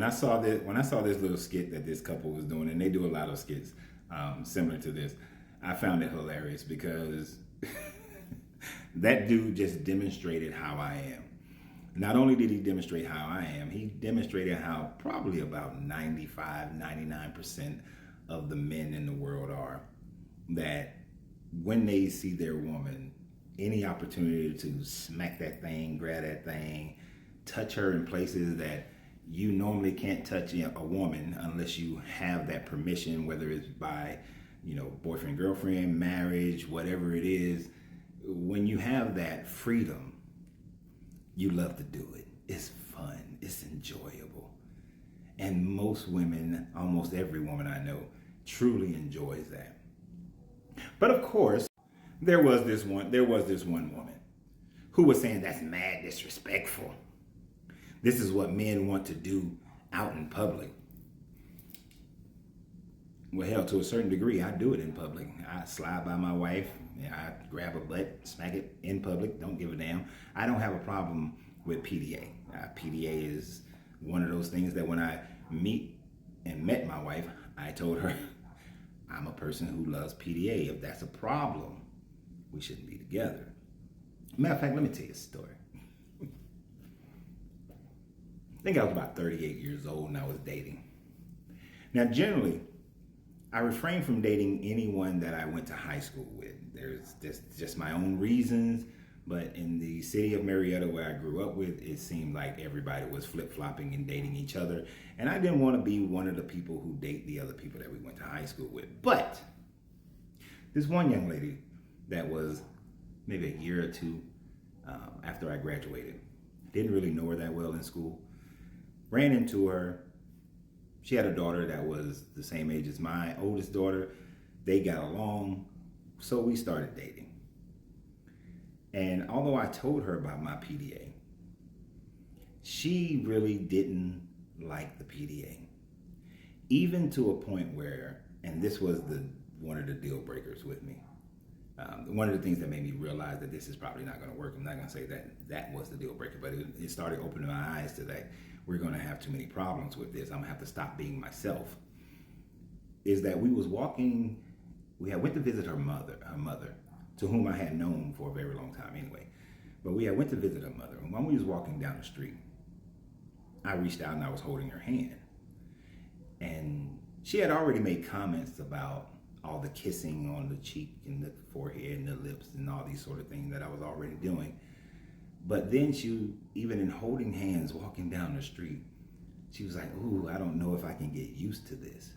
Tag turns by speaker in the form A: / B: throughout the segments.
A: when I saw this little skit that this couple was doing, and they do a lot of skits similar to this, I found it hilarious because that dude just demonstrated how I am. Not only did he demonstrate how I am, he demonstrated how probably about 95, 99% of the men in the world are. That when they see their woman, any opportunity to smack that thing, grab that thing, touch her in places that you normally can't touch a woman unless you have that permission, whether it's by, boyfriend, girlfriend, marriage, whatever it is. When you have that freedom, you love to do it. It's fun. It's enjoyable. And most women, almost every woman I know, truly enjoys that. But of course, there was this one woman who was saying that's mad disrespectful. This is what men want to do out in public. Well, hell, to a certain degree, I do it in public. I slide by my wife, I grab a butt, smack it in public, don't give a damn. I don't have a problem with PDA. PDA is one of those things that when I met my wife, I told her, I'm a person who loves PDA. If that's a problem, we shouldn't be together. Matter of fact, let me tell you a story. I think I was about 38 years old and I was dating. Now, generally, I refrain from dating anyone that I went to high school with. There's just my own reasons, but in the city of Marietta where I grew up with, it seemed like everybody was flip-flopping and dating each other, and I didn't want to be one of the people who date the other people that we went to high school with. But this one young lady that was maybe a year or two after I graduated, didn't really know her that well in school, ran into her. She had a daughter that was the same age as my oldest daughter. They got along, so we started dating. And although I told her about my PDA, she really didn't like the PDA. Even to a point where, and this was one of the deal breakers with me. One of the things that made me realize that this is probably not going to work. I'm not going to say that was the deal breaker, but it started opening my eyes to that we're going to have too many problems with this. I'm going to have to stop being myself. Is that we went to visit her mother, to whom I had known for a very long time anyway. But we went to visit her mother. And when we was walking down the street, I reached out and I was holding her hand. And she had already made comments about all the kissing on the cheek and the forehead and the lips and all these sort of things that I was already doing. But then she, even in holding hands, walking down the street, she was like, ooh, I don't know if I can get used to this.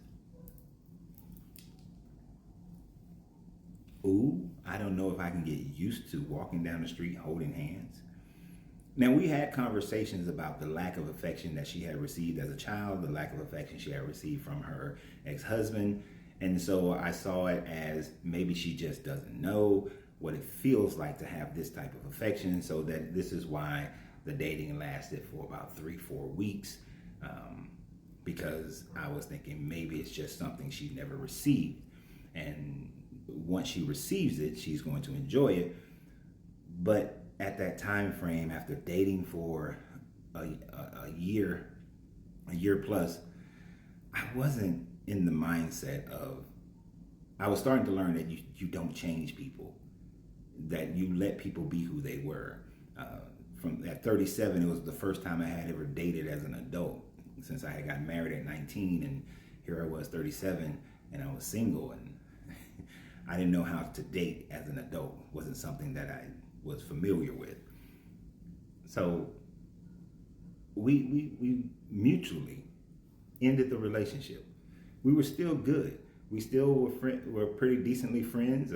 A: Ooh, I don't know if I can get used to walking down the street holding hands. Now, we had conversations about the lack of affection that she had received as a child, the lack of affection she had received from her ex-husband. And so I saw it as maybe she just doesn't know what it feels like to have this type of affection, so that this is why the dating lasted for about 3-4 weeks, because I was thinking maybe it's just something she never received. And once she receives it, she's going to enjoy it. But at that time frame, after dating for a year plus, I wasn't in the mindset of, I was starting to learn that you don't change people, that you let people be who they were. From at 37, it was the first time I had ever dated as an adult, since I had gotten married at 19, and here I was 37 and I was single, and I didn't know how to date as an adult. It wasn't something that I was familiar with. So we mutually ended the relationship. We were still good. We still were pretty decently friends.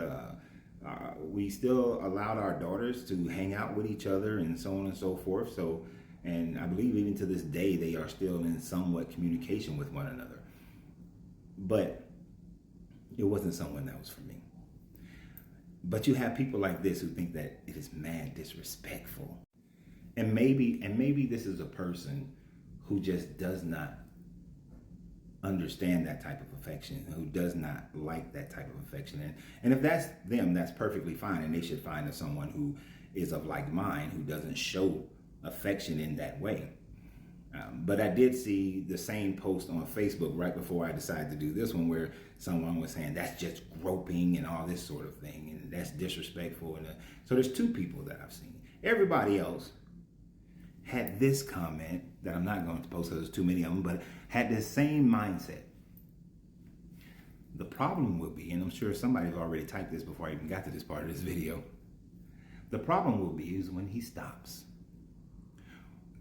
A: We still allowed our daughters to hang out with each other and so on and so forth. So, and I believe even to this day, they are still in somewhat communication with one another. But it wasn't someone that was for me. But you have people like this who think that it is mad disrespectful. And maybe this is a person who just does not understand that type of affection, who does not like that type of affection. And if that's them, that's perfectly fine. And they should find someone who is of like mind, who doesn't show affection in that way. But I did see the same post on Facebook right before I decided to do this one, where someone was saying that's just groping and all this sort of thing, and that's disrespectful. And so there's two people that I've seen. Everybody else had this comment that I'm not going to post because there's too many of them, but had the same mindset. The problem will be, and I'm sure somebody's already typed this before I even got to this part of this video, the problem will be is when he stops.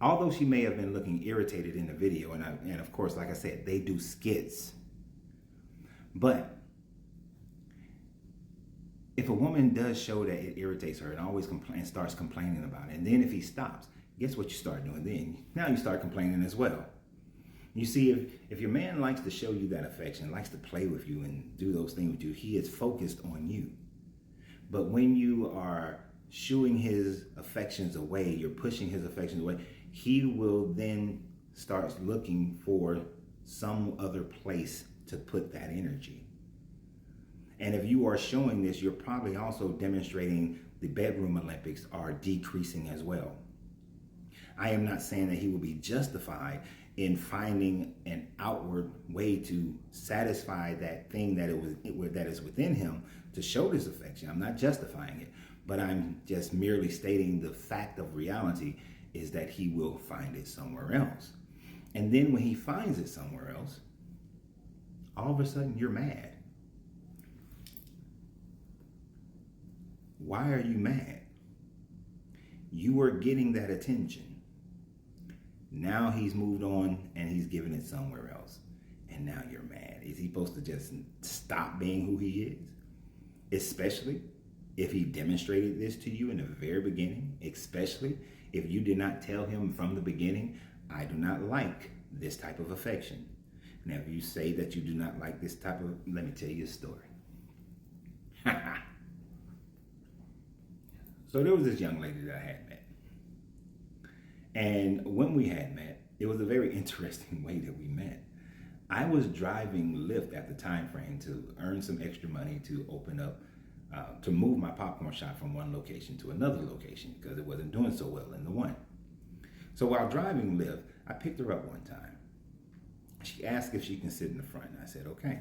A: Although she may have been looking irritated in the video, and of course, like I said, they do skits. But if a woman does show that it irritates her and always starts complaining about it, and then if he stops, guess what you start doing then? Now you start complaining as well. You see, if your man likes to show you that affection, likes to play with you and do those things with you, he is focused on you. But when you are shooing his affections away, you're pushing his affections away, he will then start looking for some other place to put that energy. And if you are showing this, you're probably also demonstrating the bedroom Olympics are decreasing as well. I am not saying that he will be justified in finding an outward way to satisfy that thing that is within him to show this affection. I'm not justifying it, but I'm just merely stating the fact of reality is that he will find it somewhere else. And then when he finds it somewhere else, all of a sudden you're mad. Why are you mad? You were getting that attention. Now he's moved on and he's giving it somewhere else. And now you're mad. Is he supposed to just stop being who he is? Especially if he demonstrated this to you in the very beginning, especially if you did not tell him from the beginning, I do not like this type of affection. Now, if you say that you do not like this type of, let me tell you a story. So there was this young lady that I had met. And when we had met, it was a very interesting way that we met. I was driving Lyft at the time frame to earn some extra money to open up, to move my popcorn shop from one location to another location because it wasn't doing so well in the one. So while driving Lyft, I picked her up one time. She asked if she can sit in the front, and I said, okay.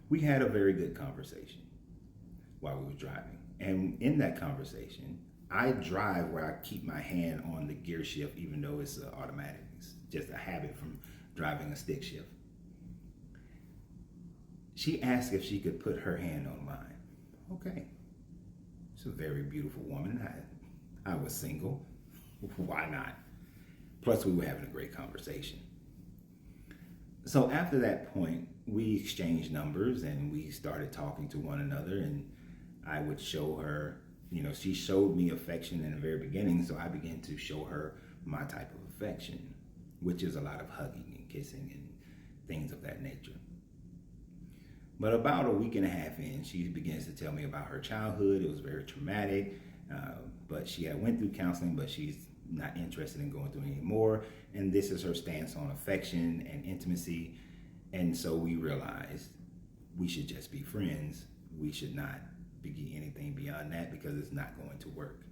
A: We had a very good conversation while we were driving. And in that conversation, I drive where I keep my hand on the gear shift, even though it's automatic. It's just a habit from driving a stick shift. She asked if she could put her hand on mine. Okay. She's a very beautiful woman. I was single. Why not? Plus, we were having a great conversation. So after that point, we exchanged numbers and we started talking to one another, and I would show her, she showed me affection in the very beginning, so I began to show her my type of affection, which is a lot of hugging and kissing and things of that nature. But about a week and a half in, she begins to tell me about her childhood. It was very traumatic, but she had went through counseling, but she's not interested in going through it anymore. And this is her stance on affection and intimacy. And so we realized we should just be friends. We should not be anything beyond that because it's not going to work.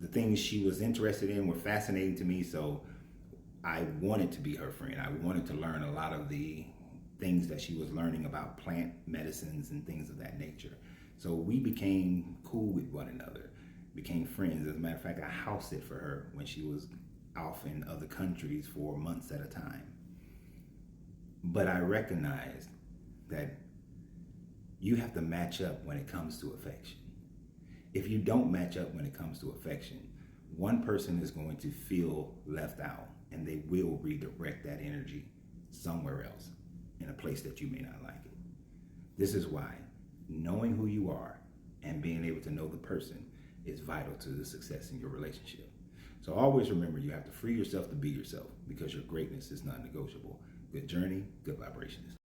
A: The things she was interested in were fascinating to me, so I wanted to be her friend. I wanted to learn a lot of the things that she was learning about plant medicines and things of that nature. So we became cool with one another, became friends. As a matter of fact, I house sit for her when she was off in other countries for months at a time. But I recognized that you have to match up when it comes to affection. If you don't match up when it comes to affection, one person is going to feel left out and they will redirect that energy somewhere else in a place that you may not like it. This is why knowing who you are and being able to know the person is vital to the success in your relationship. So always remember, you have to free yourself to be yourself because your greatness is non-negotiable. Good journey, good vibrations.